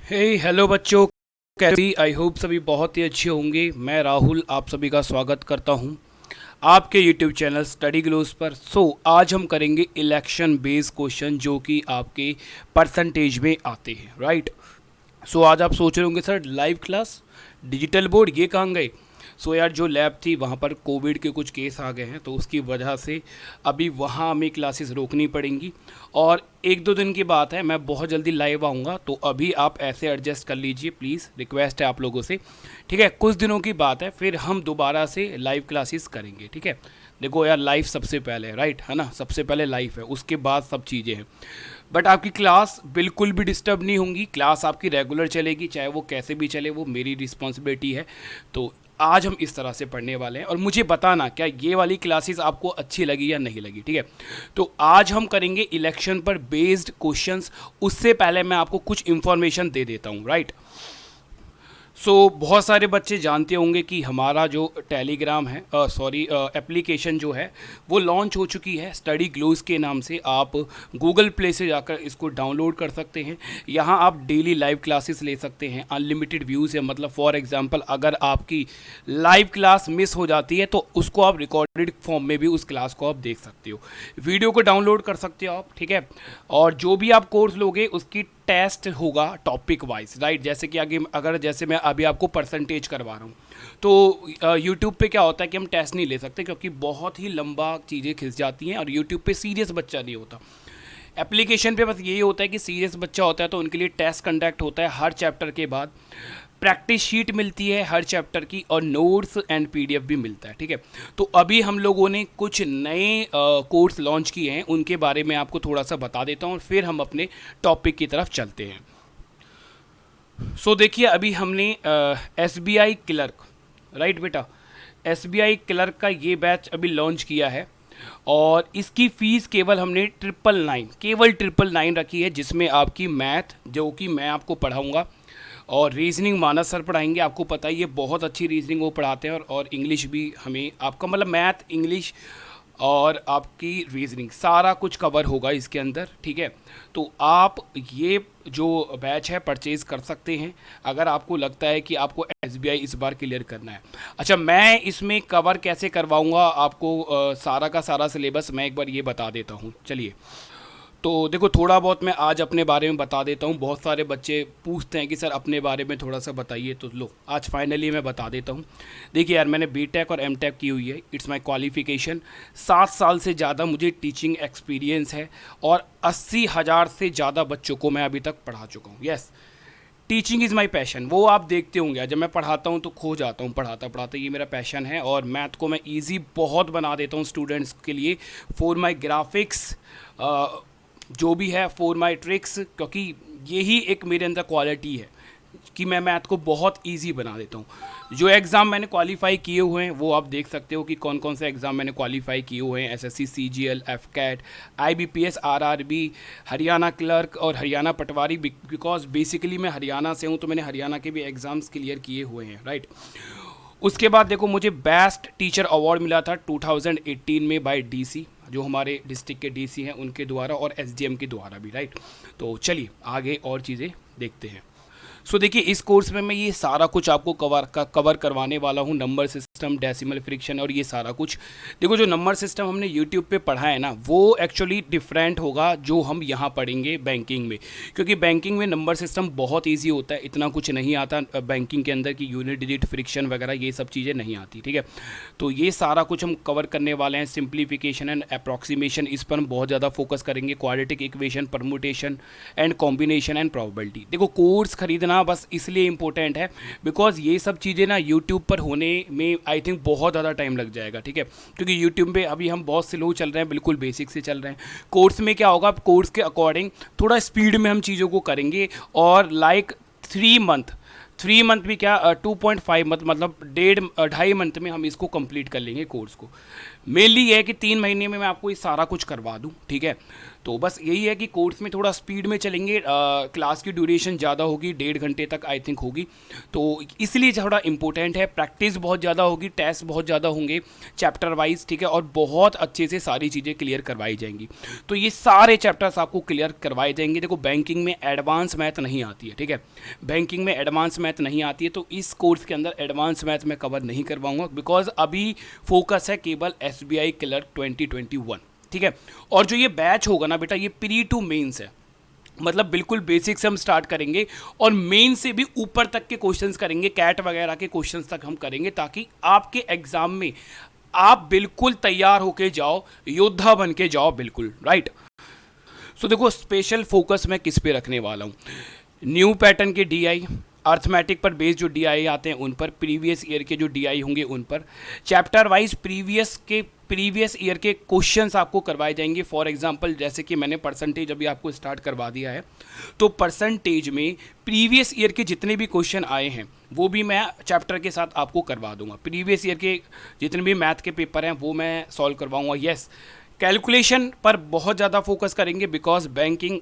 Hello बच्चों, कैसी? I hope सभी बहुत ही अच्छे होंगे। मैं राहुल आप सभी का स्वागत करता हूं आपके यूट्यूब चैनल स्टडी ग्लोस पर। आज हम करेंगे इलेक्शन बेस्ड क्वेश्चन जो कि आपके परसेंटेज में आते हैं, राइट। आज आप सोच रहे होंगे sir live class, digital board ये कहाँ गए? यार जो लैब थी वहाँ पर कोविड के कुछ केस आ गए हैं, तो उसकी वजह से अभी वहाँ हमें क्लासेस रोकनी पड़ेंगी। और एक दो दिन की बात है, मैं बहुत जल्दी लाइव आऊँगा, तो अभी आप ऐसे एडजस्ट कर लीजिए प्लीज़, रिक्वेस्ट है आप लोगों से, ठीक है। कुछ दिनों की बात है, फिर हम दोबारा से लाइव क्लासेस करेंगे, ठीक है। देखो यार, लाइफ सबसे पहले है, राइट है ना, सबसे पहले लाइफ है, उसके बाद सब चीज़ें हैं। बट आपकी क्लास बिल्कुल भी डिस्टर्ब नहीं होंगी, क्लास आपकी रेगुलर चलेगी, चाहे वो कैसे भी चले, वो मेरी रिस्पॉन्सिबिलिटी है। तो आज हम इस तरह से पढ़ने वाले हैं और मुझे बताना क्या ये वाली क्लासेस आपको अच्छी लगी या नहीं लगी, ठीक है। तो आज हम करेंगे इलेक्शन पर बेस्ड क्वेश्चंस। उससे पहले मैं आपको कुछ इंफॉर्मेशन दे देता हूँ, राइट। बहुत सारे बच्चे जानते होंगे कि हमारा जो टेलीग्राम है, एप्लीकेशन जो है वो लॉन्च हो चुकी है स्टडी ग्लोस के नाम से। आप गूगल प्ले से जाकर इसको डाउनलोड कर सकते हैं। यहाँ आप डेली लाइव क्लासेस ले सकते हैं, अनलिमिटेड व्यूज़ है। मतलब फॉर एग्जांपल अगर आपकी लाइव क्लास मिस हो जाती है तो उसको आप रिकॉर्डेड फॉर्म में भी उस क्लास को आप देख सकते हो, वीडियो को डाउनलोड कर सकते हो आप, ठीक है। और जो भी आप कोर्स लोगे उसकी टेस्ट होगा टॉपिक वाइज, राइट। जैसे कि आगे अगर जैसे मैं अभी आपको परसेंटेज करवा रहा हूँ, तो यूट्यूब पे क्या होता है कि हम टेस्ट नहीं ले सकते क्योंकि बहुत ही लंबा चीज़ें खिंच जाती हैं और यूट्यूब पे सीरियस बच्चा नहीं होता। एप्लीकेशन पे बस यही होता है कि सीरियस बच्चा होता है तो उनके लिए टेस्ट कंडक्ट होता है हर चैप्टर के बाद, प्रैक्टिस शीट मिलती है हर चैप्टर की और नोट्स एंड पीडीएफ भी मिलता है, ठीक है। तो अभी हम लोगों ने कुछ नए कोर्स लॉन्च किए हैं, उनके बारे में आपको थोड़ा सा बता देता हूँ और फिर हम अपने टॉपिक की तरफ चलते हैं। देखिए, अभी हमने एसबीआई क्लर्क, राइट बेटा, एसबीआई क्लर्क का ये बैच अभी लॉन्च किया है और इसकी फ़ीस केवल हमने 999 रखी है, जिसमें आपकी मैथ जो कि मैं आपको पढ़ाऊँगा और रीजनिंग मानस सर पढ़ाएंगे। आपको पता ही है बहुत अच्छी रीजनिंग वो पढ़ाते हैं और इंग्लिश भी हमें, आपका मतलब मैथ, इंग्लिश और आपकी रीजनिंग सारा कुछ कवर होगा इसके अंदर, ठीक है। तो आप ये जो बैच है परचेज़ कर सकते हैं अगर आपको लगता है कि आपको एसबीआई इस बार क्लियर करना है। अच्छा, मैं इसमें कवर कैसे करवाऊंगा आपको सारा का सारा सिलेबस मैं एक बार ये बता देता हूँ, चलिए। तो देखो, थोड़ा बहुत मैं आज अपने बारे में बता देता हूँ। बहुत सारे बच्चे पूछते हैं कि सर अपने बारे में थोड़ा सा बताइए, तो लो आज फाइनली मैं बता देता हूँ। देखिए यार, मैंने बीटेक और एमटेक की हुई है, इट्स माय क्वालिफिकेशन। 7 साल से ज़्यादा मुझे टीचिंग एक्सपीरियंस है और 80,000 से ज़्यादा बच्चों को मैं अभी तक पढ़ा चुका हूँ। Yes, teaching is my passion. वो आप देखते होंगे जब मैं पढ़ाता हूँ तो खो जाता हूँ पढ़ाता पढ़ाता, ये मेरा पैशन है। और मैथ को मैं ईजी बहुत बना देता हूँ स्टूडेंट्स के लिए, फॉर माई ग्राफिक्स जो भी है, फॉर माई ट्रिक्स, क्योंकि यही एक मेरे अंदर क्वालिटी है कि मैं मैथ को बहुत इजी बना देता हूँ। जो एग्ज़ाम मैंने क्वालिफाई किए हुए हैं वो आप देख सकते हो कि कौन कौन से एग्ज़ाम मैंने क्वालिफाई किए हुए हैं। SSC, CGL, AFCAT, IBPS, RRB, Haryana clerk और हरियाणा पटवारी। बिकॉज बेसिकली मैं हरियाणा से हूँ तो मैंने हरियाणा के भी एग्ज़ाम्स क्लियर किए हुए हैं, राइट। उसके बाद देखो, मुझे बेस्ट टीचर अवार्ड मिला था 2018 में बाय डीसी, जो हमारे डिस्ट्रिक्ट के डीसी हैं उनके द्वारा और एसडीएम के द्वारा भी, राइट। तो चलिए आगे और चीज़ें देखते हैं। देखिए, इस कोर्स में मैं ये सारा कुछ आपको कवर करवाने वाला हूँ, नंबर सिस्टम, डेसिमल फ्रिक्शन और ये सारा कुछ। देखो, जो नंबर सिस्टम हमने यूट्यूब पे पढ़ा है ना, वो एक्चुअली डिफरेंट होगा जो हम यहाँ पढ़ेंगे बैंकिंग में, क्योंकि बैंकिंग में नंबर सिस्टम बहुत ईजी होता है, इतना कुछ नहीं आता बैंकिंग के अंदर की यूनिट डिजिट फ्रिक्शन वगैरह ये सब चीज़ें नहीं आती, ठीक है। तो ये सारा कुछ हम कवर करने वाले हैं। सिंप्लीफिकेशन एंड अप्रॉक्सीमेशन, इस पर हम बहुत ज़्यादा फोकस करेंगे। Quadratic equation, permutation and combination and probability. देखो, कोर्स खरीदना बस इसलिए इंपॉर्टेंट है बिकॉज ये सब चीज़ें ना यूट्यूब पर होने में आई थिंक बहुत ज़्यादा टाइम लग जाएगा, ठीक है। क्योंकि यूट्यूब पे अभी हम बहुत स्लो चल रहे हैं, बिल्कुल बेसिक से चल रहे हैं। कोर्स में क्या होगा, कोर्स के अकॉर्डिंग थोड़ा स्पीड में हम चीज़ों को करेंगे और लाइक 3 मंथ भी क्या 2.5 मंथ, मतलब 1.5 मंथ में हम इसको कंप्लीट कर लेंगे कोर्स को। मेनली ये है कि 3 महीने में मैं आपको ये सारा कुछ करवा दूँ, ठीक है। तो बस यही है कि कोर्स में थोड़ा स्पीड में चलेंगे, क्लास की ड्यूरेशन ज़्यादा होगी, 1.5 घंटे तक आई थिंक होगी, तो इसलिए थोड़ा इंपॉर्टेंट है। प्रैक्टिस बहुत ज़्यादा होगी, टेस्ट बहुत ज़्यादा होंगे चैप्टर वाइज, ठीक है, और बहुत अच्छे से सारी चीज़ें क्लियर करवाई जाएंगी। तो ये सारे चैप्टर्स आपको क्लियर करवाए जाएंगे। देखो बैंकिंग में एडवांस मैथ नहीं आती है, ठीक है, बैंकिंग में एडवांस मैथ नहीं आती है, तो इस कोर्स के अंदर एडवांस मैथ मैं कवर नहीं करवाऊंगा, बिकॉज अभी फोकस है केवल SBI क्लर्क 2021, ठीक है। और जो ये बैच होगा ना बेटा, ये प्री टू मेंस है, मतलब बिल्कुल बेसिक से हम स्टार्ट करेंगे और मेन से भी ऊपर तक के क्वेश्चंस करेंगे, कैट वगैरह के क्वेश्चंस तक हम करेंगे, ताकि आपके एग्जाम में आप बिल्कुल तैयार होके जाओ, योद्धा बन के जाओ, बिल्कुल राइट। सो देखो स्पेशल फोकस मैं किस पे रखने वाला हूँ, न्यू पैटर्न के DI, अर्थमेटिक पर बेस्ड जो DI आते हैं उन पर, प्रीवियस ईयर के जो DI होंगे उन पर, चैप्टर वाइज प्रीवियस ईयर के क्वेश्चंस आपको करवाए जाएंगे। फॉर एग्जांपल जैसे कि मैंने परसेंटेज अभी आपको स्टार्ट करवा दिया है, तो परसेंटेज में प्रीवियस ईयर के जितने भी क्वेश्चन आए हैं वो भी मैं चैप्टर के साथ आपको करवा दूंगा। प्रीवियस ईयर के जितने भी मैथ के पेपर हैं वो मैं सॉल्व करवाऊंगा। यस, कैलकुलेशन पर बहुत ज़्यादा फोकस करेंगे, बिकॉज बैंकिंग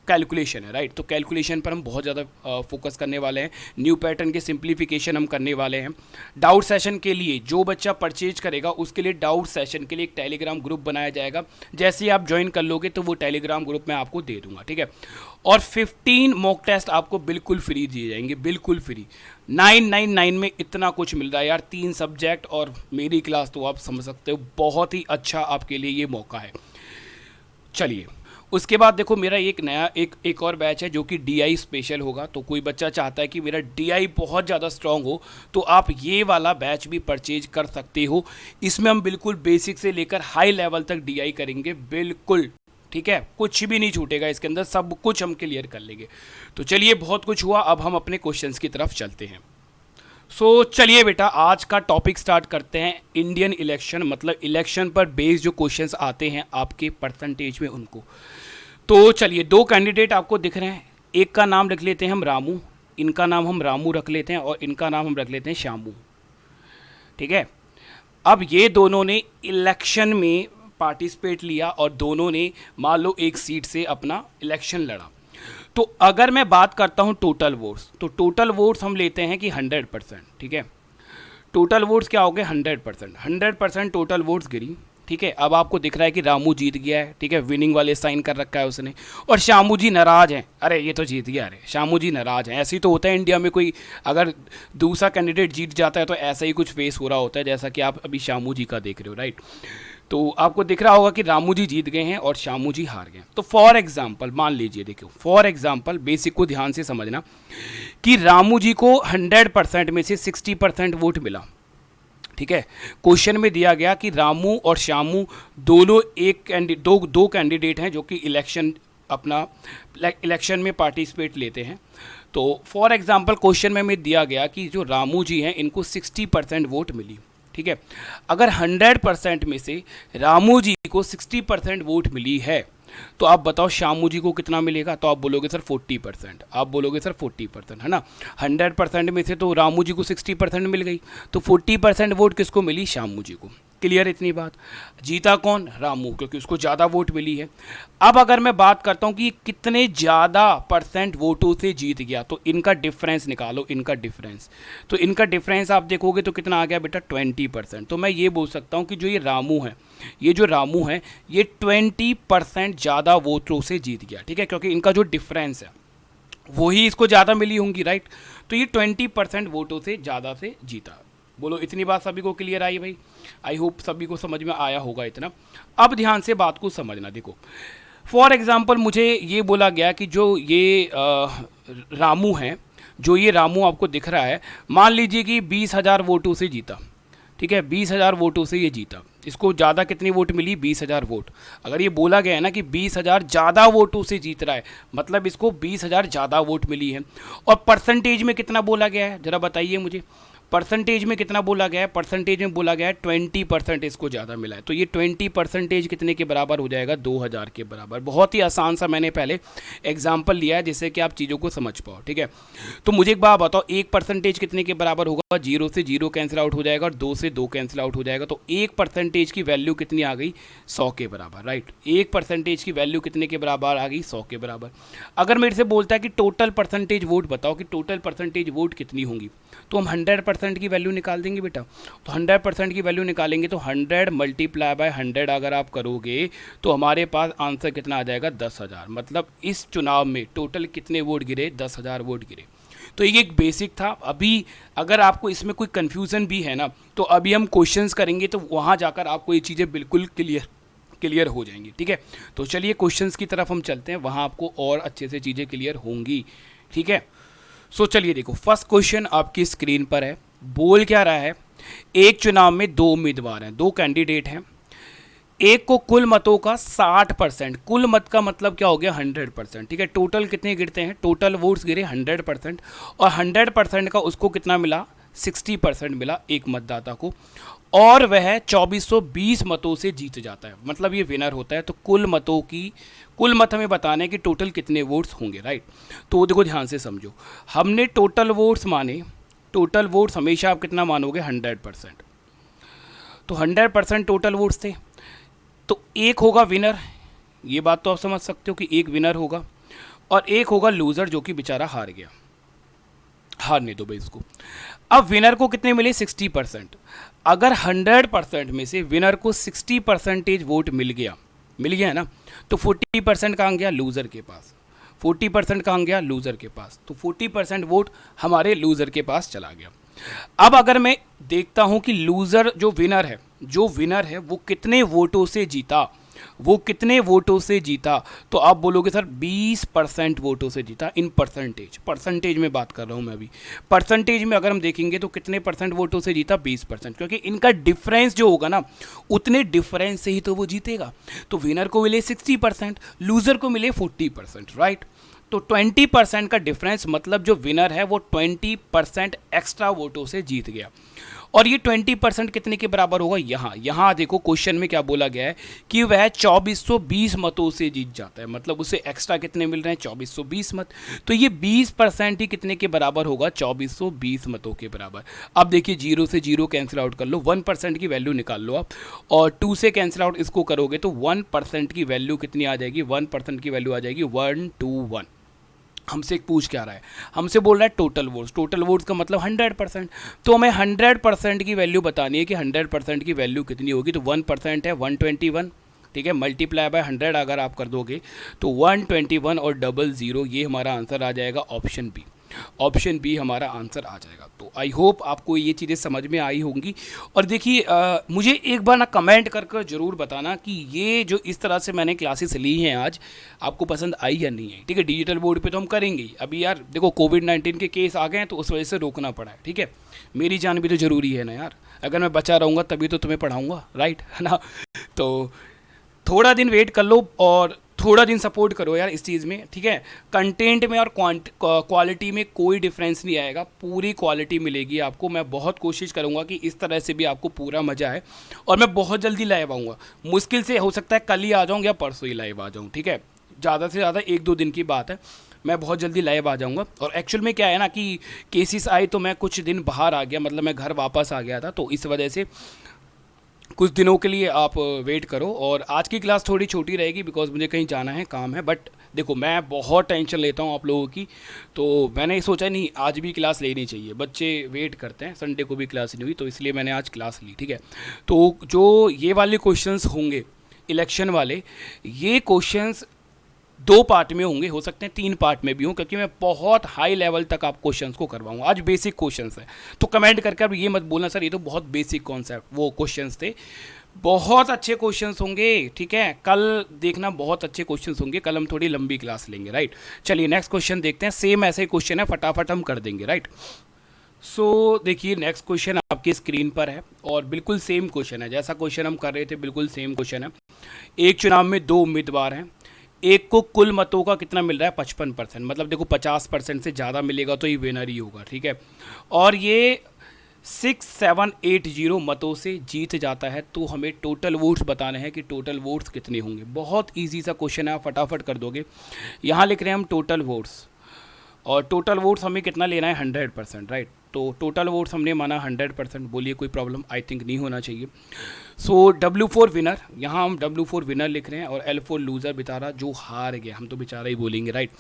कैलकुलेशन है, राइट। तो कैलकुलेशन पर हम बहुत ज़्यादा फोकस करने वाले हैं। न्यू पैटर्न के सिंप्लीफिकेशन हम करने वाले हैं। डाउट सेशन के लिए जो बच्चा परचेज करेगा उसके लिए डाउट सेशन के लिए एक टेलीग्राम ग्रुप बनाया जाएगा। जैसे ही आप ज्वाइन कर लोगे तो वो टेलीग्राम ग्रुप मैं आपको दे दूंगा, ठीक है। और 15 मॉक टेस्ट आपको बिल्कुल फ्री दिए जाएंगे, बिल्कुल फ्री। 999 में इतना कुछ मिल रहा है यार, 3 सब्जेक्ट और मेरी क्लास, तो आप समझ सकते हो बहुत ही अच्छा आपके लिए ये मौका है। चलिए उसके बाद देखो मेरा एक नया एक और बैच है जो कि DI स्पेशल होगा। तो कोई बच्चा चाहता है कि मेरा DI बहुत ज़्यादा स्ट्रांग हो, तो आप ये वाला बैच भी परचेज कर सकते हो। इसमें हम बिल्कुल बेसिक से लेकर हाई लेवल तक DI करेंगे, बिल्कुल, ठीक है, कुछ भी नहीं छूटेगा इसके अंदर, सब कुछ हम क्लियर कर लेंगे। तो चलिए बहुत कुछ हुआ, अब हम अपने क्वेश्चंस की तरफ चलते हैं। सो चलिए बेटा आज का टॉपिक स्टार्ट करते हैं। इंडियन इलेक्शन, मतलब इलेक्शन पर बेस्ड जो क्वेश्चंस आते हैं आपके परसेंटेज में उनको। तो चलिए 2 कैंडिडेट आपको दिख रहे हैं, एक का नाम रख लेते हैं हम रामू, इनका नाम हम रामू रख लेते हैं, और इनका नाम हम रख लेते हैं श्यामू, ठीक है। अब ये दोनों ने इलेक्शन में पार्टिसिपेट लिया और दोनों ने मान लो एक सीट से अपना इलेक्शन लड़ा। तो अगर मैं बात करता हूँ टोटल वोट्स, तो टोटल वोट्स हम लेते हैं कि 100%, ठीक है। टोटल वोट्स क्या हो गए 100%, 100% टोटल वोट्स गिरी, ठीक है। अब आपको दिख रहा है कि रामू जीत गया है, ठीक है, विनिंग वाले साइन कर रखा है उसने, और श्यामू जी नाराज हैं, अरे ये तो जीत गया, अरे श्यामू जी नाराज हैं। ऐसे ही तो होता है इंडिया में, कोई अगर दूसरा कैंडिडेट जीत जाता है तो ऐसा ही कुछ फेस हो रहा होता है, जैसा कि आप अभी श्यामू जी का देख रहे हो, राइट। तो आपको दिख रहा होगा कि रामू जी जीत गए हैं और श्यामू जी हार गए। तो फॉर एग्जाम्पल मान लीजिए, देखो फॉर एग्जाम्पल बेसिक को ध्यान से समझना कि रामू जी को 100% में से 60% वोट मिला, ठीक है। क्वेश्चन में दिया गया कि रामू और श्यामू दोनों दो कैंडिडेट हैं जो कि इलेक्शन में पार्टिसिपेट लेते हैं। तो फॉर एग्जांपल क्वेश्चन में दिया गया कि जो रामू जी हैं इनको 60% वोट मिली, ठीक है। अगर 100% में से रामू जी को 60% वोट मिली है, तो आप बताओ श्यामू जी को कितना मिलेगा? तो आप बोलोगे सर 40%, आप बोलोगे सर 40%, है ना। 100% में से तो रामू जी को 60% मिल गई, तो 40% वोट किसको मिली? श्यामू जी को। क्लियर इतनी बात? जीता कौन? रामू, क्योंकि उसको ज़्यादा वोट मिली है। अब अगर मैं बात करता हूँ कि कितने ज़्यादा % वोटों से जीत गया, तो इनका डिफरेंस निकालो, इनका डिफरेंस। तो इनका डिफरेंस आप देखोगे तो कितना आ गया बेटा? 20%। तो मैं ये बोल सकता हूँ कि जो ये रामू है, ये 20% ज़्यादा वोटों से जीत गया, ठीक है, क्योंकि इनका जो डिफरेंस है वही इसको ज़्यादा मिली होंगी, राइट। तो ये 20% वोटों से ज़्यादा से जीता। बोलो इतनी बात सभी को क्लियर आई भाई? आई होप सभी को समझ में आया होगा इतना। अब ध्यान से बात को समझना। देखो फॉर एग्जांपल मुझे ये बोला गया कि जो ये रामू है, जो ये रामू आपको दिख रहा है, मान लीजिए कि 20,000 वोटों से जीता, ठीक है, 20,000 वोटों से ये जीता। इसको ज़्यादा कितनी वोट मिली? 20,000 वोट। अगर ये बोला गया है ना कि 20,000 ज़्यादा वोटों से जीत रहा है, मतलब इसको 20,000 ज़्यादा वोट मिली है। और परसेंटेज में कितना बोला गया है, ज़रा बताइए मुझे। परसेंटेज में कितना बोला गया है, परसेंटेज में बोला गया है 20% इसको ज़्यादा मिला है, तो ये 20% कितने के बराबर हो जाएगा, 2000 के बराबर। बहुत ही आसान सा मैंने पहले एग्जाम्पल लिया है जिससे कि आप चीज़ों को समझ पाओ, ठीक है। तो मुझे एक बात बताओ, 1% कितने के बराबर होगा, 0 से 0 कैंसिल आउट हो जाएगा और 2 से 2 कैंसिल आउट हो जाएगा, तो 1% की वैल्यू कितनी आ गई, 100 के बराबर, राइट। 1% की वैल्यू कितने के बराबर आ गई, 100 के बराबर। अगर मेरे से बोलता है कि टोटल परसेंटेज वोट बताओ कि टोटल परसेंटेज वोट कितनी होंगी, तो हम 100% की वैल्यू निकाल देंगे बेटा। तो 100% की वैल्यू निकालेंगे तो 100 मल्टीप्लाई बाय 100 अगर आप करोगे तो हमारे पास आंसर कितना आ जाएगा, 10,000। मतलब इस चुनाव में टोटल कितने वोट गिरे, 10,000 वोट गिरे। तो ये एक बेसिक था। अभी अगर आपको इसमें कोई कन्फ्यूज़न भी है ना, तो अभी हम क्वेश्चंस करेंगे तो वहाँ जाकर आपको ये चीज़ें बिल्कुल क्लियर हो जाएंगी, ठीक है। तो चलिए क्वेश्चंस की तरफ हम चलते हैं, वहाँ आपको और अच्छे से चीज़ें क्लियर होंगी, ठीक है। सो चलिए देखो, फर्स्ट क्वेश्चन आपकी स्क्रीन पर है। बोल क्या रहा है, एक चुनाव में 2 उम्मीदवार हैं, 2 कैंडिडेट हैं, एक को कुल मतों का 60%, कुल मत का मतलब क्या हो गया, 100%, ठीक है। टोटल कितने गिरते हैं, टोटल वोट्स गिरे 100%, और 100% का उसको कितना मिला, 60% मिला एक मतदाता को, और वह 2420 मतों से जीत जाता है, मतलब ये विनर होता है। तो कुल मत हमें बताने कि टोटल कितने वोट्स होंगे, राइट। तो देखो ध्यान से समझो, हमने टोटल वोट्स माने, टोटल वोट्स हमेशा आप कितना मानोगे, 100%। तो 100% टोटल वोट्स थे, तो एक होगा विनर, ये बात तो आप समझ सकते हो कि एक विनर होगा, और एक होगा लूज़र जो कि बेचारा हार गया, हारने दो भाई इसको। अब विनर को कितने मिले, 60%। अगर 100% में से विनर को 60% वोट मिल गया है ना, तो 40% कहाँ गया, लूज़र के पास। 40% कहाँ गया, लूज़र के पास। तो 40% वोट हमारे लूज़र के पास चला गया। अब अगर मैं देखता हूं कि लूज़र जो विनर है वो कितने वोटों से जीता, तो आप बोलोगे सर 20% वोटों से जीता। इन परसेंटेज में बात कर रहा हूं मैं अभी। परसेंटेज में अगर हम देखेंगे तो कितने परसेंट वोटों से जीता, 20%, क्योंकि इनका डिफरेंस जो होगा ना, उतने डिफरेंस से ही तो वो जीतेगा। तो विनर को मिले 60%, लूज़र को मिले 40%, राइट। तो 20% का डिफरेंस, मतलब जो विनर है वो 20% एक्स्ट्रा वोटों से जीत गया। और ये 20% कितने के बराबर होगा, यहाँ देखो क्वेश्चन में क्या बोला गया है कि वह 2420 मतों से जीत जाता है, मतलब उसे एक्स्ट्रा कितने मिल रहे हैं, 2420 मत। तो ये 20% ही कितने के बराबर होगा, 2420 मतों के बराबर। अब देखिए 0 से 0 कैंसिल आउट कर लो, 1% की वैल्यू निकाल लो आप, और 2 से कैंसिल आउट इसको करोगे तो 1% की वैल्यू कितनी आ जाएगी, 1% की वैल्यू आ जाएगी 121। हमसे एक पूछ क्या रहा है, हमसे बोल रहा है टोटल वोट्स का मतलब 100%। तो हमें 100% की वैल्यू बतानी है कि 100% की वैल्यू कितनी होगी। तो 1% है 121, ठीक है, मल्टीप्लाई बाय 100 अगर आप कर दोगे तो 121 और 00, ये हमारा आंसर आ जाएगा ऑप्शन बी हमारा आंसर आ जाएगा। तो आई होप आपको ये चीज़ें समझ में आई होंगी। और देखिए मुझे एक बार ना कमेंट कर ज़रूर बताना कि ये जो इस तरह से मैंने क्लासेस ली हैं आज, आपको पसंद आई या नहीं है, ठीक है। डिजिटल बोर्ड पे तो हम करेंगे ही। अभी यार देखो कोविड-19 के केस आ गए हैं तो उस वजह से रोकना पड़ा है, ठीक है। मेरी जान भी तो ज़रूरी है ना यार, अगर मैं बचा रहूँगा तभी तो तुम्हें पढ़ाऊँगा, राइट, है ना। तो थोड़ा दिन वेट कर लो और थोड़ा दिन सपोर्ट करो यार इस चीज़ में, ठीक है। कंटेंट में और क्वालिटी में कोई डिफरेंस नहीं आएगा, पूरी क्वालिटी मिलेगी आपको। मैं बहुत कोशिश करूंगा कि इस तरह से भी आपको पूरा मज़ा आए, और मैं बहुत जल्दी लाइव आऊँगा। मुश्किल से हो सकता है कल ही आ जाऊँ या परसों ही लाइव आ जाऊँ, ठीक है। ज़्यादा से ज़्यादा 1-2 दिन की बात है, मैं बहुत जल्दी लाइव आ जाऊँगा। और एक्चुअल में क्या है ना कि केसेस आए तो मैं कुछ दिन बाहर आ गया, मतलब मैं घर वापस आ गया था, तो इस वजह से कुछ दिनों के लिए आप वेट करो। और आज की क्लास थोड़ी छोटी रहेगी बिकॉज मुझे कहीं जाना है, काम है। बट देखो मैं बहुत टेंशन लेता हूँ आप लोगों की, तो मैंने सोचा नहीं आज भी क्लास लेनी चाहिए, बच्चे वेट करते हैं, संडे को भी क्लास नहीं हुई तो इसलिए मैंने आज क्लास ली, ठीक है। तो जो ये वाले क्वेश्चंस होंगे इलेक्शन वाले, ये क्वेश्चंस 2 पार्ट में होंगे, हो सकते हैं 3 पार्ट में भी हों, क्योंकि मैं बहुत हाई लेवल तक आप क्वेश्चंस को करवाऊंगा। आज बेसिक क्वेश्चंस हैं, तो कमेंट करके अब ये मत बोलना सर ये तो बहुत बेसिक कॉन्सेप्ट वो क्वेश्चंस थे। बहुत अच्छे क्वेश्चंस होंगे, ठीक है। कल देखना बहुत अच्छे क्वेश्चंस होंगे, कल हम थोड़ी लंबी क्लास लेंगे, राइट। चलिए नेक्स्ट क्वेश्चन देखते हैं। सेम ऐसे क्वेश्चन है, फटाफट हम कर देंगे, राइट। सो देखिए नेक्स्ट क्वेश्चन आपकी स्क्रीन पर है और बिल्कुल सेम क्वेश्चन है, जैसा क्वेश्चन हम कर रहे थे बिल्कुल सेम क्वेश्चन है। एक चुनाव में 2 उम्मीदवार हैं, एक को कुल मतों का कितना मिल रहा है, 55%, मतलब देखो 50% से ज़्यादा मिलेगा तो ये विनर ही होगा, ठीक है। और ये 6780 मतों से जीत जाता है, तो हमें टोटल वोट्स बताने हैं कि टोटल वोट्स कितने होंगे। बहुत इजी सा क्वेश्चन है, आप फटाफट कर दोगे। यहाँ लिख रहे हैं हम टोटल वोट्स, और टोटल वोट्स हमें कितना लेना है, 100%, राइट। तो टोटल वोट्स हमने माना 100%, बोलिए कोई प्रॉब्लम आई थिंक नहीं होना चाहिए। सो W4 विनर, यहाँ हम W4 विनर लिख रहे हैं, और L4 लूज़र बेचारा जो हार गया, हम तो बेचारा ही बोलेंगे, राइट।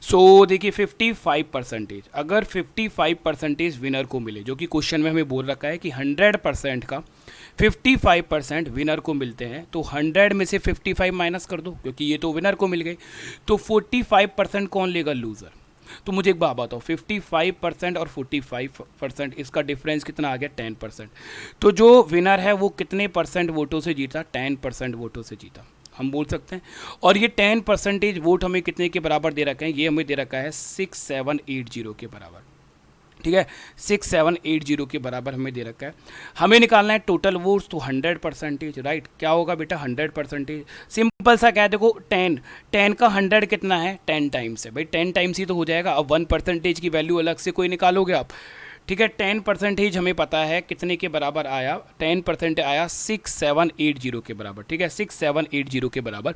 सो देखिए 55%, अगर 55% विनर को मिले, जो कि क्वेश्चन में हमें बोल रखा है कि 100% का 55% विनर को मिलते हैं, तो 100 में से 55 माइनस कर दो, क्योंकि ये तो विनर को मिल गए। तो 45% कौन लेगा, लूज़र। तो मुझे एक बात बताओ, 55% और 45% इसका डिफरेंस कितना आ गया, 10%। तो जो विनर है वो कितने परसेंट वोटों से जीता, 10% वोटों से जीता, हम बोल सकते हैं। और ये 10% वोट हमें कितने के बराबर दे रखा है, ये हमें दे रखा है 6780 के बराबर, ठीक है। 6780 के बराबर हमें दे रखा है। हमें निकालना है टोटल वोट्स, तो 100%, राइट। क्या होगा बेटा, 100%। सिंपल सा क्या है, देखो 10 का 100 कितना है, 10 टाइम्स है भाई, 10 टाइम्स ही तो हो जाएगा। अब 1% की वैल्यू अलग से कोई निकालोगे आप, ठीक है। 10% हमें पता है कितने के बराबर आया, 10% आया 6780 के बराबर, ठीक है, 6780 के बराबर।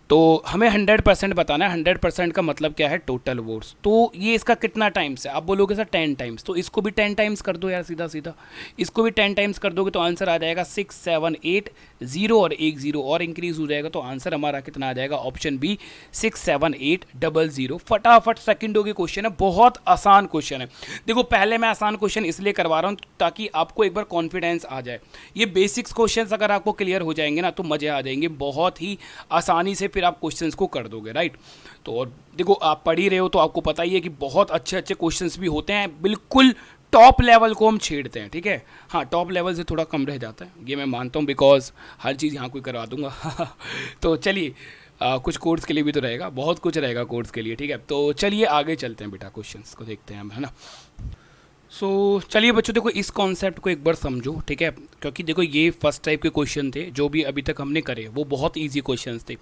तो हमें 100% बताना है। 100% का मतलब क्या है, टोटल वोट्स। तो ये इसका कितना टाइम्स है, आप बोलोगे सर 10 टाइम्स, तो इसको भी 10 टाइम्स कर दो यार, सीधा सीधा इसको भी 10 टाइम्स कर दोगे तो आंसर आ जाएगा 6780, और 10 और इंक्रीज हो जाएगा, तो आंसर हमारा कितना आ जाएगा, ऑप्शन बी 67800। फटाफट सेकंडों के क्वेश्चन है, बहुत आसान क्वेश्चन है। देखो पहले मैं आसान क्वेश्चन इसलिए करवा रहा हूँ ताकि आपको एक बार कॉन्फिडेंस आ जाए। ये बेसिक्स क्वेश्चन अगर आपको क्लियर हो जाएंगे ना, तो मजे आ जाएंगे, बहुत ही आसानी से फिर आप क्वेश्चंस को कर दोगे, राइट। तो और देखो आप पढ़ ही रहे हो तो आपको पता ही है कि बहुत अच्छे अच्छे क्वेश्चंस भी होते हैं, बिल्कुल टॉप लेवल को हम छेड़ते हैं, ठीक है। हाँ, टॉप लेवल से थोड़ा कम रह जाता है, ये मैं मानता हूँ, बिकॉज हर चीज़ यहाँ कोई करवा दूंगा तो चलिए कुछ कोर्स के लिए भी तो रहेगा, बहुत कुछ रहेगा कोर्स के लिए, ठीक है। तो चलिए आगे चलते हैं बेटा, क्वेश्चंस को देखते हैं हम, है ना। सो चलिए बच्चों, देखो इस कॉन्सेप्ट को एक बार समझो, ठीक है, क्योंकि देखो ये फर्स्ट टाइप के क्वेश्चन थे जो भी अभी तक हमने करे, वो बहुत इजी क्वेश्चंस थे।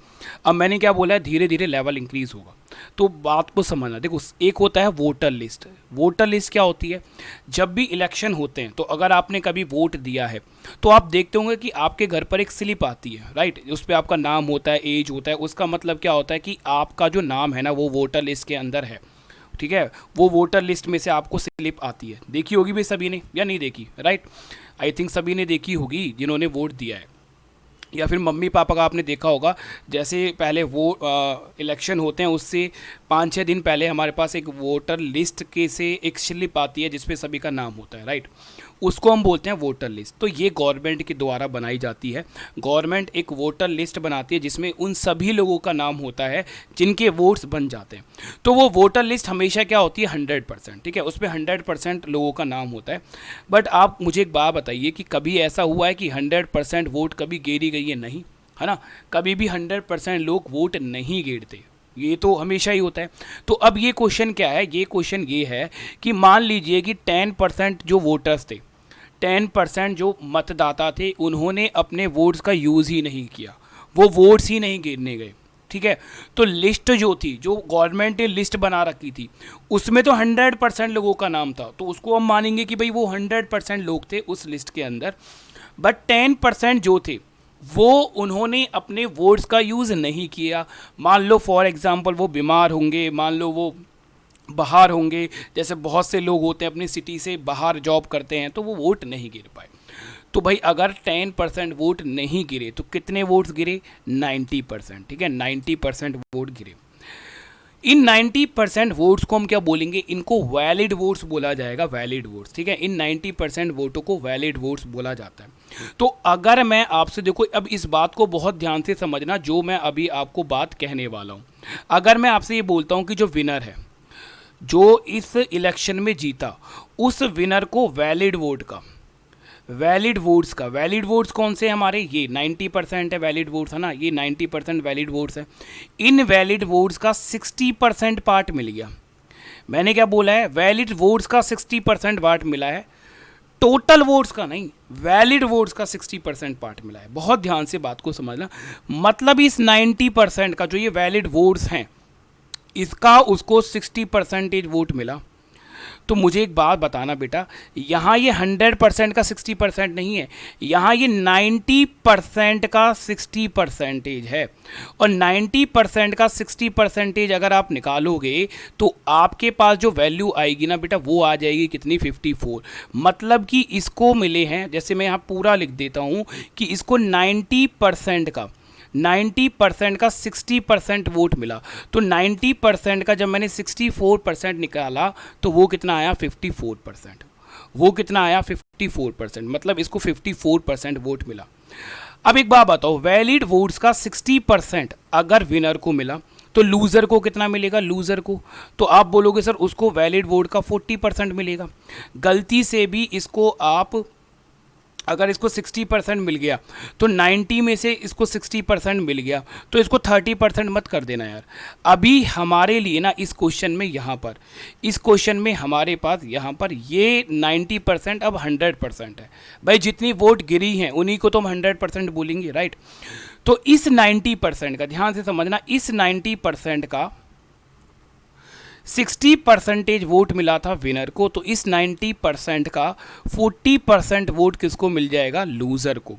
अब मैंने क्या बोला है, धीरे धीरे लेवल इंक्रीज होगा, तो बात को समझना। देखो एक होता है वोटर लिस्ट। वोटर लिस्ट क्या होती है, जब भी इलेक्शन होते हैं, तो अगर आपने कभी वोट दिया है तो आप देखते होंगे कि आपके घर पर एक स्लिप आती है, राइट। उस पर आपका नाम होता है, एज होता है, उसका मतलब क्या होता है कि आपका जो नाम है ना, वो वोटर लिस्ट के अंदर है, ठीक है। वो वोटर लिस्ट में से आपको स्लिप आती है, देखी होगी भाई सभी ने या नहीं देखी, राइट। आई थिंक सभी ने देखी होगी जिन्होंने वोट दिया है, या फिर मम्मी पापा का आपने देखा होगा। जैसे पहले वो इलेक्शन होते हैं, उससे 5-6 दिन पहले हमारे पास एक वोटर लिस्ट के से एक स्लिप आती है जिसपे सभी का नाम होता है, राइट। उसको हम बोलते हैं वोटर लिस्ट। तो ये गवर्नमेंट के द्वारा बनाई जाती है। गवर्नमेंट एक वोटर लिस्ट बनाती है जिसमें उन सभी लोगों का नाम होता है जिनके वोट्स बन जाते हैं। तो वो वोटर लिस्ट हमेशा क्या होती है, 100%, ठीक है, उस पर 100% लोगों का नाम होता है। बट आप मुझे एक बात बताइए कि कभी ऐसा हुआ है कि 100% वोट कभी गिरी गई है, नहीं, है ना। कभी भी 100% लोग वोट नहीं गिरते, ये तो हमेशा ही होता है। तो अब ये क्वेश्चन क्या है, ये क्वेश्चन ये है कि मान लीजिए कि 10% जो वोटर्स थे, 10% जो मतदाता थे, उन्होंने अपने वोट्स का यूज़ ही नहीं किया, वो वोट्स ही नहीं गिरने गए, ठीक है। तो लिस्ट जो थी, जो गवर्नमेंट ने लिस्ट बना रखी थी, उसमें तो 100% लोगों का नाम था, तो उसको हम मानेंगे कि भाई वो 100% लोग थे उस लिस्ट के अंदर। बट 10% जो थे वो उन्होंने अपने वोट्स का यूज़ नहीं किया। मान लो फॉर एग्जांपल वो बीमार होंगे, मान लो वो बाहर होंगे, जैसे बहुत से लोग होते हैं अपनी सिटी से बाहर जॉब करते हैं, तो वो वोट नहीं गिर पाए। तो भाई अगर 10% वोट नहीं गिरे तो कितने वोट्स गिरे, 90%, ठीक है, 90% वोट गिरे। इन 90% वोट्स को हम क्या बोलेंगे, इनको वैलिड वोट्स बोला जाएगा, वैलिड वोट्स, ठीक है। इन 90% वोटों को वैलिड वोट्स बोला जाता है। तो अगर मैं आपसे, देखो अब इस बात को बहुत ध्यान से समझना जो मैं अभी आपको बात कहने वाला हूँ। अगर मैं आपसे ये बोलता हूँ कि जो विनर है, जो इस इलेक्शन में जीता, उस विनर को वैलिड वोट का, वैलिड वोट्स कौन से हमारे, ये 90% है वैलिड वोट्स, है ना, ये 90% वैलिड वोट्स है। इन वैलिड वोट्स का 60% पार्ट मिल गया। मैंने क्या बोला है, वैलिड वोट्स का 60% पार्ट मिला है, टोटल वोट्स का नहीं, वैलिड वोट्स का 60% पार्ट मिला है। बहुत ध्यान से बात को समझना, मतलब इस 90% का जो ये वैलिड वोट्स हैं, इसका उसको 60% वोट मिला। तो मुझे एक बात बताना बेटा, यहाँ ये 100% का 60% नहीं है, यहाँ ये 90% का 60% है। और 90% का 60% अगर आप निकालोगे तो आपके पास जो वैल्यू आएगी ना बेटा, वो आ जाएगी कितनी, 54। मतलब कि इसको मिले हैं, जैसे मैं यहाँ पूरा लिख देता हूँ कि इसको 90% का 60% वोट मिला। तो 90% का जब मैंने 64% निकाला तो वो कितना आया, 54%। वो कितना आया, 54%। मतलब इसको 54% वोट मिला। अब एक बात बताओ, वैलिड वोट्स का 60% अगर विनर को मिला तो लूज़र को कितना मिलेगा, लूज़र को? तो आप बोलोगे सर उसको वैलिड वोट का 40% मिलेगा। गलती से भी इसको आप, अगर इसको 60% मिल गया तो 90 में से इसको 60% मिल गया, तो इसको 30% मत कर देना यार। अभी हमारे लिए ना इस क्वेश्चन में, यहाँ पर इस क्वेश्चन में हमारे पास यहाँ पर ये 90% अब 100% है। भाई जितनी वोट गिरी हैं उन्हीं को तो हम 100% बोलेंगे, राइट? तो इस 90% का ध्यान से समझना, इस 90% का 60% वोट मिला था विनर को, तो इस 90% का 40% वोट किसको मिल जाएगा, लूज़र को।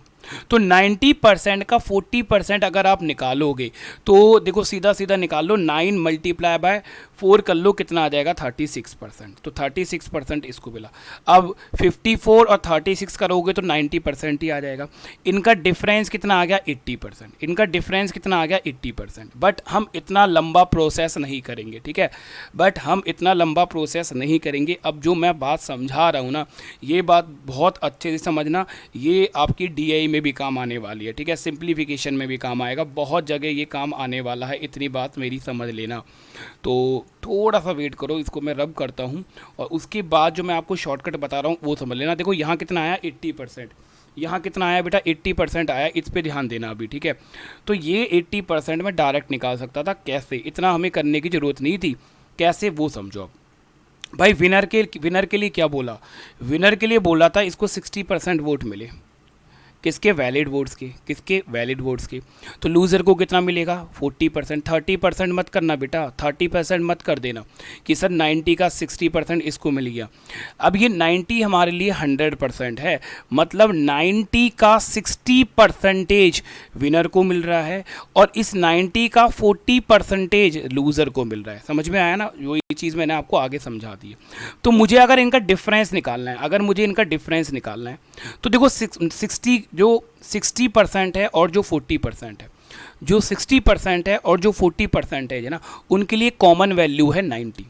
तो 90% का 40% अगर आप निकालोगे तो देखो सीधा सीधा निकाल लो, 9 मल्टीप्लाई बाय 4 कर लो, कितना आ जाएगा, 36%। तो 36% इसको मिला। अब 54 और 36 करोगे तो 90% ही आ जाएगा। इनका डिफरेंस कितना आ गया, 80%। इनका डिफरेंस कितना आ गया, 80%। बट हम इतना लंबा प्रोसेस नहीं करेंगे, ठीक है? बट हम इतना लंबा प्रोसेस नहीं करेंगे। अब जो मैं बात समझा रहा हूँ ना, ये बात बहुत अच्छे से समझना, ये आपकी DI में भी काम आने वाली है, ठीक है? सिंप्लीफिकेशन में भी काम आएगा, बहुत जगह ये काम आने वाला है, इतनी बात मेरी समझ लेना। तो थोड़ा सा वेट करो, इसको मैं रब करता हूँ और उसके बाद जो मैं आपको शॉर्टकट बता रहा हूँ वो समझ लेना। देखो यहाँ कितना आया, 80%। यहाँ कितना आया बेटा, 80% आया। इस पे ध्यान देना अभी, ठीक है? तो ये 80% मैं डायरेक्ट निकाल सकता था। कैसे? इतना हमें करने की ज़रूरत नहीं थी। कैसे, वो समझो अब। भाई विनर के लिए क्या बोला, विनर के लिए बोला था इसको 60% वोट मिले, किसके, वैलिड वोट्स के, किसके, वैलिड वोट्स के। तो लूज़र को कितना मिलेगा, 40%। 30% मत करना बेटा, 30% मत कर देना कि सर 90 का 60% इसको मिल गया। अब ये 90 हमारे लिए 100% है, मतलब 90 का 60% विनर को मिल रहा है और इस 90 का 40% लूज़र को मिल रहा है। समझ में आया ना? वो ये चीज़ मैंने आपको आगे समझा दी है। तो मुझे अगर इनका डिफरेंस निकालना है, अगर मुझे इनका डिफरेंस निकालना है तो देखो 60% है और जो 40% है, जो 60% है और जो 40% है ना, उनके लिए कॉमन वैल्यू है 90।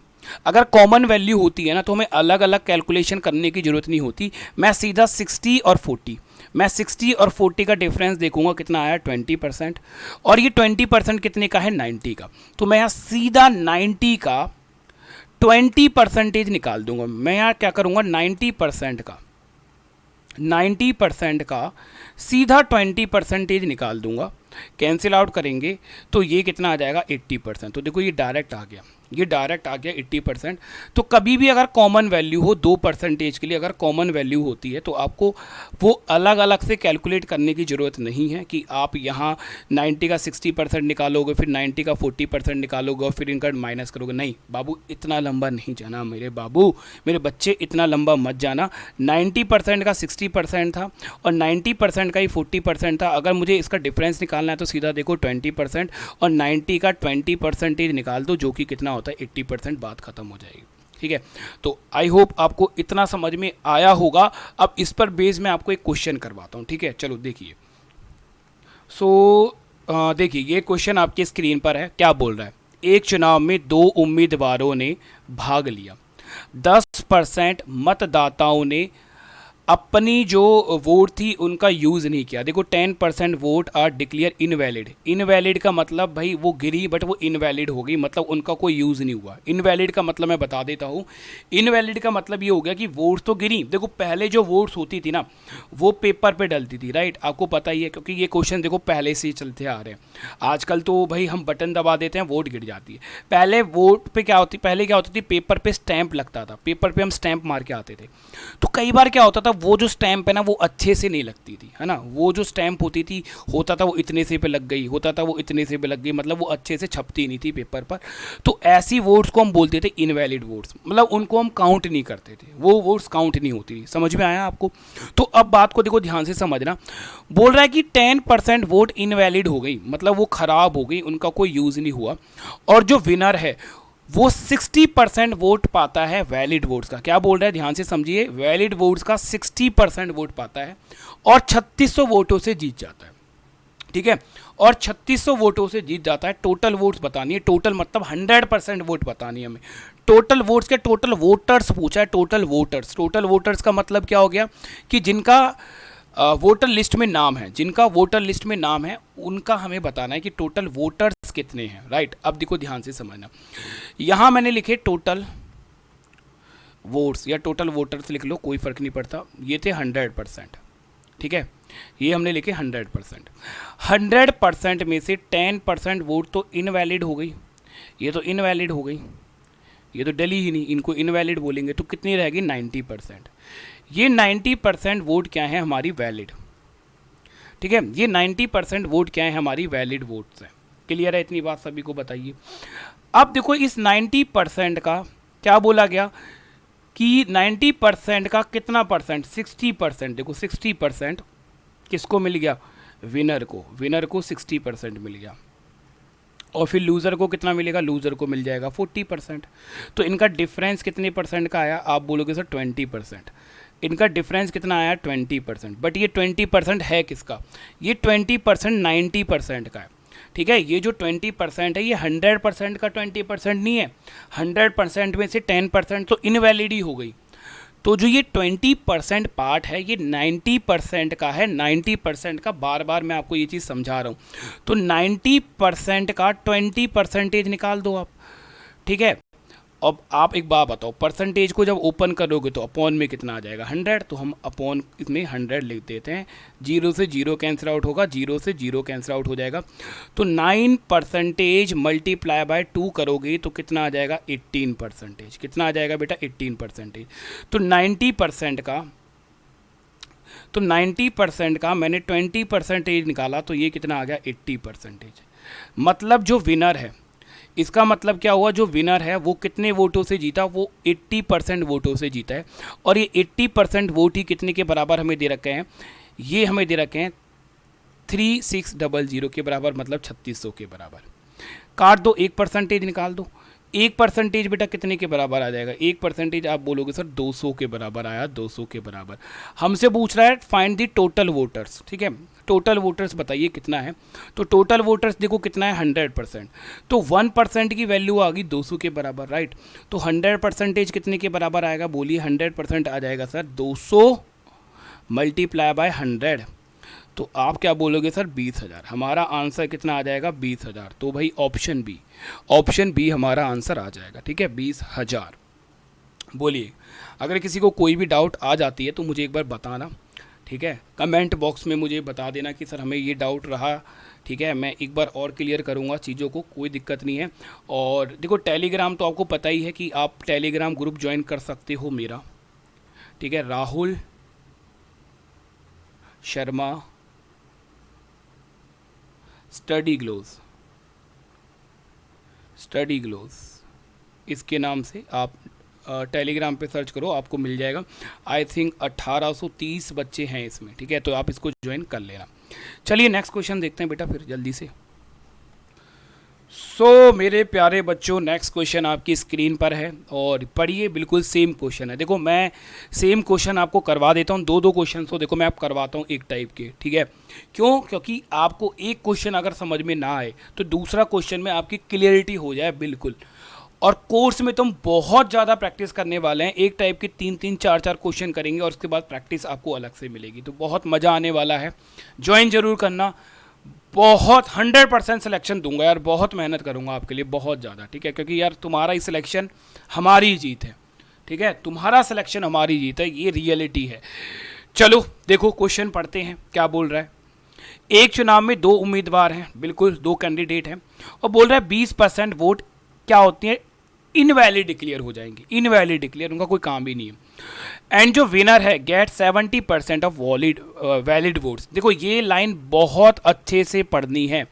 अगर कॉमन वैल्यू होती है ना तो हमें अलग अलग कैलकुलेशन करने की ज़रूरत नहीं होती। मैं सीधा 60 और 40, मैं 60 और 40 का डिफरेंस देखूंगा, कितना आया, 20%। और ये 20% कितने का है, 90 का। तो मैं यहाँ सीधा 90 का 20% निकाल दूंगा। मैं यहाँ क्या करूँगा, 90% का सीधा 20% निकाल दूंगा। कैंसिल आउट करेंगे तो ये कितना आ जाएगा, 80%। तो देखो ये डायरेक्ट आ गया, ये डायरेक्ट आ गया 80%। तो कभी भी अगर कॉमन वैल्यू हो 2% के लिए, अगर कॉमन वैल्यू होती है तो आपको वो अलग अलग से कैलकुलेट करने की ज़रूरत नहीं है कि आप यहाँ 90 का 60% निकालोगे, फिर 90 का 40% निकालोगे और फिर इनका माइनस करोगे। नहीं बाबू, इतना लंबा नहीं जाना मेरे बाबू, मेरे बच्चे, इतना लंबा मत जाना। 90% का 60% था और 90% का ही 40% था। अगर मुझे इसका डिफरेंस निकालना है तो सीधा देखो 20% और 90 का 20% निकाल दो, जो कि कितना होता है, 80%। बात खत्म हो जाएगी, ठीक है? तो आई होप आपको इतना समझ में आया होगा। अब इस पर बेस में आपको एक क्वेश्चन करवाता हूँ, ठीक है? चलो देखिए। देखिए ये क्वेश्चन आपकी स्क्रीन पर है। क्या बोल रहा है, एक चुनाव में 2 उम्मीदवारों ने भाग लिया, 10% मतदाताओं ने अपनी जो वोट थी उनका यूज़ नहीं किया। देखो 10% vote are declare invalid. Invalid का मतलब भाई वो गिरी बट वो इनवैलिड हो गई, मतलब उनका कोई यूज़ नहीं हुआ। इनवैलिड का मतलब मैं बता देता हूँ, इनवैलिड का मतलब ये हो गया कि वोट तो गिरी। देखो पहले जो वोट्स होती थी ना वो पेपर पे डलती थी, राइट? आपको पता ही है क्योंकि ये क्वेश्चन देखो पहले से ही चलते आ रहे हैं। आजकल तो भाई हम बटन दबा देते हैं, वोट गिर जाती है। पहले वोट पे क्या होती, पहले क्या होती थी, पेपर पे स्टैंप लगता था, पेपर पे हम स्टैंप मार के आते थे। तो कई बार क्या होता था, तब वो जो स्टैम्प है ना वो अच्छे से नहीं लगती थी, है ना। वो जो स्टैम्प होती थी, होता था वो इतने से पे लग गई, होता था वो इतने से पे लग गई, मतलब वो अच्छे से छपती नहीं थी पेपर पर। तो ऐसी वोट्स को हम बोलते थे इनवैलिड वोट्स, मतलब उनको हम काउंट नहीं करते थे, वो वोट्स काउंट नहीं होती थी। समझ में आया आपको? तो अब बात को देखो ध्यान से समझना। बोल रहा है कि 10% वोट इनवैलिड हो गई, मतलब वो खराब हो गई, उनका कोई यूज़ नहीं हुआ, और जो विनर है वो 60% वोट पाता है वैलिड वोट्स का। क्या बोल रहा है, ध्यान से समझिए, वैलिड वोट्स का 60% वोट पाता है और 3600 वोटों से जीत जाता है, ठीक है। और 3600 वोटों से जीत जाता है। टोटल वोट्स बतानी है, टोटल मतलब 100% वोट बतानी है हमें। टोटल वोट्स के टोटल वोटर्स पूछा है, टोटल वोटर्स। टोटल वोटर्स का मतलब क्या हो गया कि जिनका वोटर लिस्ट में नाम है, जिनका वोटर लिस्ट में नाम है उनका हमें बताना है कि टोटल वोटर्स कितने हैं, राइट। अब देखो ध्यान से समझना, यहाँ मैंने लिखे टोटल वोट्स या टोटल वोटर्स लिख लो, कोई फ़र्क नहीं पड़ता। ये थे 100%, ठीक है, ये हमने लिखे 100%। 100% में से 10% वोट तो इनवैलिड हो गई, ये तो इनवैलिड हो गई, ये तो डली ही नहीं, इनको इनवैलिड बोलेंगे, तो कितनी रहेगी 90%। ये 90% वोट क्या है हमारी वैलिड, ठीक है। ये 90% वोट क्या है हमारी वैलिड वोट्स है। क्लियर है, इतनी बात सभी को बताइए। अब देखो इस 90% का क्या बोला गया कि 90% का कितना परसेंट, 60%। देखो 60% किसको मिल गया, विनर को, विनर को 60% मिल गया। और फिर लूज़र को कितना मिलेगा, लूज़र को मिल जाएगा 40%। तो इनका डिफरेंस कितने परसेंट का आया, आप बोलोगे सर 20%। इनका डिफरेंस कितना आया, 20%। बट ये 20% है किसका, ये 20% 90% का है, ठीक है। ये जो 20% है ये 100% का 20% नहीं है, 100% में से 10% तो इनवैलिड ही हो गई। तो जो ये 20% पार्ट है ये 90% का है, 90% का। बार बार मैं आपको ये चीज़ समझा रहा हूँ। तो 90% का 20% निकाल दो आप, ठीक है। अब आप एक बात बताओ, परसेंटेज को जब ओपन करोगे तो अपॉन में कितना आ जाएगा, 100। तो हम अपॉन इसमें 100 लिख देते हैं, 0 से 0 कैंसिल आउट होगा, 0 से 0 कैंसिल आउट हो जाएगा। तो 9% मल्टीप्लाई बाय 2 करोगे तो कितना आ जाएगा, 18%। कितना आ जाएगा बेटा, 18%। तो 90% का मैंने 20% निकाला, तो ये कितना आ गया, 80%। मतलब जो विनर है, इसका मतलब क्या हुआ, जो विनर है वो कितने वोटों से जीता, वो 80% वोटों से जीता है। और ये 80% वोट ही कितने के बराबर हमें दे रखे हैं, ये हमें दे रखे हैं 3600 के बराबर, मतलब 3600 के बराबर। काट दो, 1% निकाल दो। 1% बेटा कितने के बराबर आ जाएगा, 1% आप बोलोगे सर 200 के बराबर आया, 200 के बराबर। हमसे पूछ रहा है फाइंड द टोटल वोटर्स, ठीक है। टोटल वोटर्स बताइए कितना है। तो टोटल वोटर्स देखो कितना है, 100%। तो 1% की वैल्यू आ गई 200 के बराबर, राइट। तो 100% कितने के बराबर आएगा, बोलिए। 100% आ जाएगा सर 200 मल्टीप्लाई बाय 100। तो आप क्या बोलोगे सर, 20,000। हमारा आंसर कितना आ जाएगा, 20,000। तो भाई ऑप्शन बी हमारा आंसर आ जाएगा, ठीक है, 20,000। बोलिए, अगर किसी को कोई भी डाउट आ जाती है तो मुझे एक बार बताना, ठीक है। कमेंट बॉक्स में मुझे बता देना कि सर हमें ये डाउट रहा, ठीक है। मैं एक बार और क्लियर करूँगा चीज़ों को, कोई दिक्कत नहीं है। और देखो टेलीग्राम तो आपको पता ही है कि आप टेलीग्राम ग्रुप ज्वाइन कर सकते हो मेरा, ठीक है। राहुल शर्मा स्टडी ग्लोज इसके नाम से आप टेलीग्राम पे सर्च करो, आपको मिल जाएगा। आई थिंक 1830 बच्चे हैं इसमें, ठीक है। तो आप इसको ज्वाइन कर लेना। चलिए नेक्स्ट क्वेश्चन देखते हैं बेटा फिर जल्दी से। मेरे प्यारे बच्चों, नेक्स्ट क्वेश्चन आपकी स्क्रीन पर है और पढ़िए, बिल्कुल सेम क्वेश्चन है। देखो मैं सेम क्वेश्चन आपको करवा देता हूँ, दो क्वेश्चन तो देखो मैं आप करवाता हूँ एक टाइप के, ठीक है। क्यों, क्योंकि आपको एक क्वेश्चन अगर समझ में ना आए तो दूसरा क्वेश्चन में आपकी क्लियरिटी हो जाए बिल्कुल। और कोर्स में तुम बहुत ज़्यादा प्रैक्टिस करने वाले हैं, एक टाइप के 3-3, 4-4 क्वेश्चन करेंगे और उसके बाद प्रैक्टिस आपको अलग से मिलेगी। तो बहुत मज़ा आने वाला है, ज्वाइन जरूर करना। बहुत 100% सिलेक्शन दूंगा यार, बहुत मेहनत करूंगा आपके लिए, बहुत ज़्यादा, ठीक है। क्योंकि यार तुम्हारा ही सिलेक्शन हमारी जीत है, ठीक है। तुम्हारा सिलेक्शन हमारी जीत है, ये रियलिटी है। चलो देखो क्वेश्चन पढ़ते हैं क्या बोल रहा है। एक चुनाव में 2 उम्मीदवार हैं, बिल्कुल 2 कैंडिडेट हैं, और बोल रहा है 20% वोट क्या होती है इनवैलिड डिक्लेयर हो जाएंगे, इनवैलिड डिक्लेयर, उनका कोई काम भी नहीं है। एंड जो विनर है गेट 70% ऑफ वैलिड वोट्स। देखो ये लाइन बहुत अच्छे से पढ़नी है,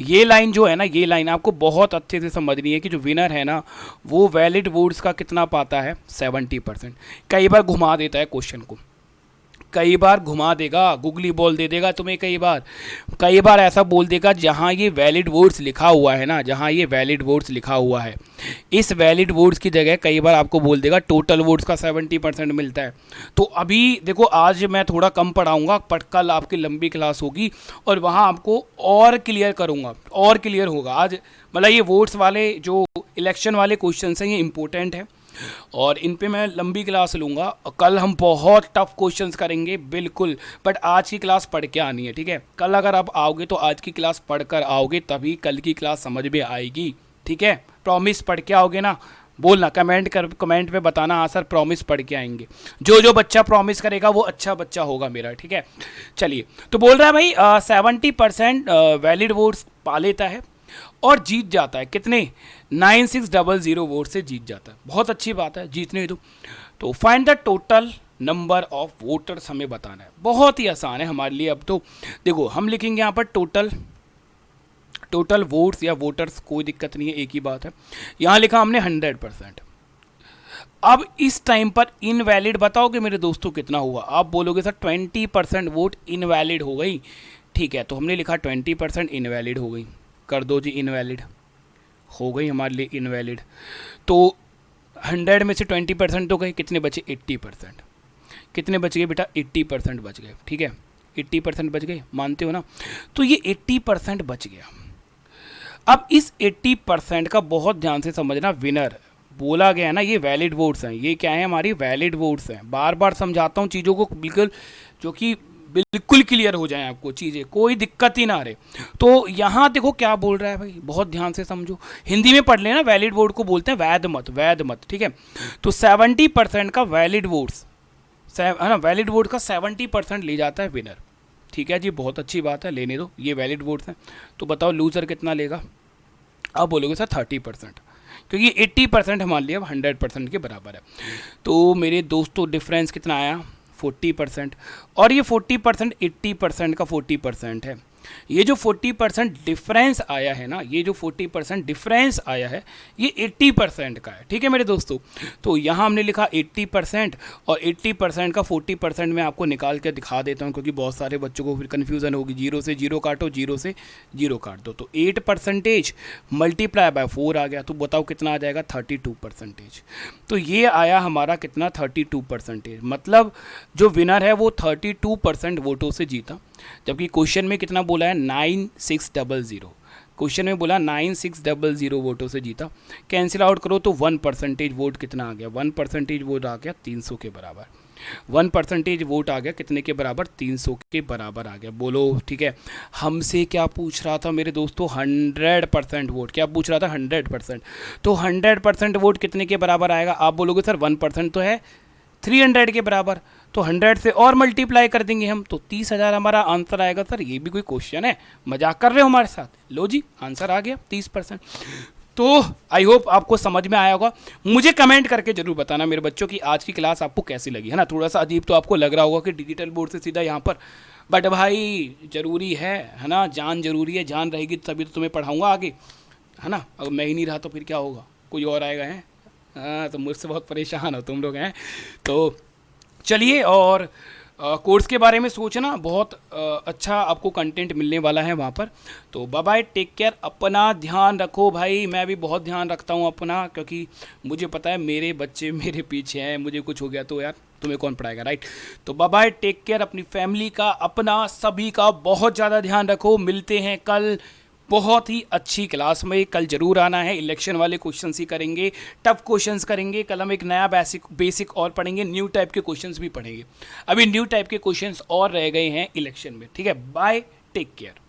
ये लाइन जो है ना, ये लाइन आपको बहुत अच्छे से समझनी है कि जो विनर है ना वो वैलिड वोट्स का कितना पाता है, 70%। कई बार घुमा देता है क्वेश्चन को, कई बार घुमा देगा, गुगली बॉल दे देगा तुम्हें, कई बार ऐसा बोल देगा जहाँ ये वैलिड वोट्स लिखा हुआ है ना, जहाँ ये वैलिड वोट्स लिखा हुआ है, इस वैलिड वोट्स की जगह कई बार आपको बोल देगा टोटल वोट्स का 70% मिलता है। तो अभी देखो आज मैं थोड़ा कम पढ़ाऊँगा, बट कल आपकी लंबी क्लास होगी और वहाँ आपको और क्लियर करूँगा, और क्लियर होगा। आज मतलब ये वोट्स वाले जो इलेक्शन वाले क्वेश्चन हैं ये इंपॉर्टेंट है और इन पे मैं लंबी क्लास लूँगा। कल हम बहुत टफ क्वेश्चंस करेंगे बिल्कुल, बट आज की क्लास पढ़ के आनी है, ठीक है। कल अगर आप आओगे तो आज की क्लास पढ़ कर आओगे, तभी कल की क्लास समझ में आएगी, ठीक है। प्रॉमिस पढ़ के आओगे ना, बोलना कमेंट पे बताना, हाँ सर प्रॉमिस पढ़ के आएंगे। जो बच्चा प्रॉमिस करेगा वो अच्छा बच्चा होगा मेरा, ठीक है। चलिए, तो बोल रहा है भाई 70% वैलिड वोट्स पा लेता है और जीत जाता है, कितने, 9600 वोट से जीत जाता है। बहुत अच्छी बात है, जीतने दो। तो find the total number of voters हमें बताना है, बहुत ही आसान है हमारे लिए। अब तो देखो हम लिखेंगे यहाँ पर टोटल वोट्स या वोटर्स, कोई दिक्कत नहीं है, एक ही बात है। यहाँ लिखा हमने 100%। अब इस टाइम पर इनवैलिड बताओगे मेरे दोस्तों कितना हुआ, आप बोलोगे सर 20% वोट इनवैलिड हो गई, ठीक है। तो हमने लिखा 20% इनवैलिड हो गई, कर दो जी, इनवैलिड हो गई हमारे लिए, इनवैलिड। तो 100 में से 20% तो गए, कितने बचे, 80%। कितने बच गए बेटा, 80% बच गए, ठीक है। 80% बच गए, मानते हो ना। तो ये 80% बच गया। अब इस 80% का बहुत ध्यान से समझना, विनर बोला गया है ना, ये वैलिड वोट्स हैं, ये क्या है, हमारी वैलिड वोट्स हैं। बार बार समझाता हूँ चीज़ों को बिल्कुल, जो कि बिल्कुल क्लियर हो जाए आपको चीज़ें, कोई दिक्कत ही ना रहे। तो यहाँ देखो क्या बोल रहा है भाई, बहुत ध्यान से समझो, हिंदी में पढ़ लेना, वैलिड वोट को बोलते हैं वैध मत, वैध मत, ठीक है। तो 70% का वैलिड वोट्स है ना, वैलिड वोट का 70% ले जाता है विनर, ठीक है जी, बहुत अच्छी बात है, लेने दो, ये वैलिड वोट्स हैं। तो बताओ लूजर कितना लेगा, आप बोलोगे सर 30%, क्योंकि 80% हमारे लिए अब 100% के बराबर है। तो मेरे दोस्तों डिफरेंस कितना आया, 40%। और ये 40% 80% का 40% है। ये जो 40% डिफरेंस आया है ना, ये जो 40% डिफरेंस आया है, ये 80% का है, ठीक है मेरे दोस्तों। तो यहाँ हमने लिखा 80% और 80% का 40% मैं आपको निकाल के दिखा देता हूँ, क्योंकि बहुत सारे बच्चों को फिर कन्फ्यूज़न होगी। 0 से 0 काटो, 0 से 0 काट दो, तो 8% मल्टीप्लाई बाय 4 आ गया। तो बताओ कितना आ जाएगा, 32%। तो ये आया हमारा कितना, 32%। मतलब जो विनर है वो 32% वोटों से जीता। जबकि क्वेश्चन में कितना बोला है, 9600, क्वेश्चन में बोला 9600 वोटों से जीता। कैंसिल आउट करो तो 1% वोट कितना आ गया, 1% वोट आ गया 300 के बराबर। 1% वोट आ गया कितने के बराबर, 300 के बराबर आ गया। बोलो ठीक है। हमसे क्या पूछ रहा था मेरे दोस्तों, 100% वोट, क्या पूछ रहा था, 100%। तो 100% वोट कितने के बराबर आएगा, आप बोलोगे सर 1% तो है 300 के बराबर, तो 100 से और मल्टीप्लाई कर देंगे हम, तो 30,000 हमारा आंसर आएगा। सर ये भी कोई क्वेश्चन है, मजाक कर रहे हो हमारे साथ, लो जी आंसर आ गया 30%। तो आई होप आपको समझ में आया होगा। मुझे कमेंट करके जरूर बताना मेरे बच्चों की आज की क्लास आपको कैसी लगी, है ना। थोड़ा सा अजीब तो आपको लग रहा होगा कि डिजिटल बोर्ड से सीधा यहाँ पर, बट भाई ज़रूरी है ना, जान ज़रूरी है, जान रहेगी तभी तो तुम्हें पढ़ाऊँगा आगे, है ना। अगर मैं ही नहीं रहा तो फिर क्या होगा, कोई और आएगा, है हाँ, तो मुझसे बहुत परेशान हो तुम लोग हैं। तो चलिए, और कोर्स के बारे में सोचना, बहुत अच्छा आपको कंटेंट मिलने वाला है वहाँ पर। तो बाय बाय, टेक केयर, अपना ध्यान रखो भाई। मैं भी बहुत ध्यान रखता हूँ अपना, क्योंकि मुझे पता है मेरे बच्चे मेरे पीछे हैं, मुझे कुछ हो गया तो यार तुम्हें कौन पढ़ाएगा, राइट। तो बाय बाय, टेक केयर, अपनी फैमिली का, अपना सभी का बहुत ज़्यादा ध्यान रखो। मिलते हैं कल बहुत ही अच्छी क्लास में, कल जरूर आना है। इलेक्शन वाले क्वेश्चंस ही करेंगे, टफ क्वेश्चंस करेंगे। कल हम एक नया बेसिक और पढ़ेंगे, न्यू टाइप के क्वेश्चंस भी पढ़ेंगे। अभी न्यू टाइप के क्वेश्चंस और रह गए हैं इलेक्शन में, ठीक है। Bye, take care.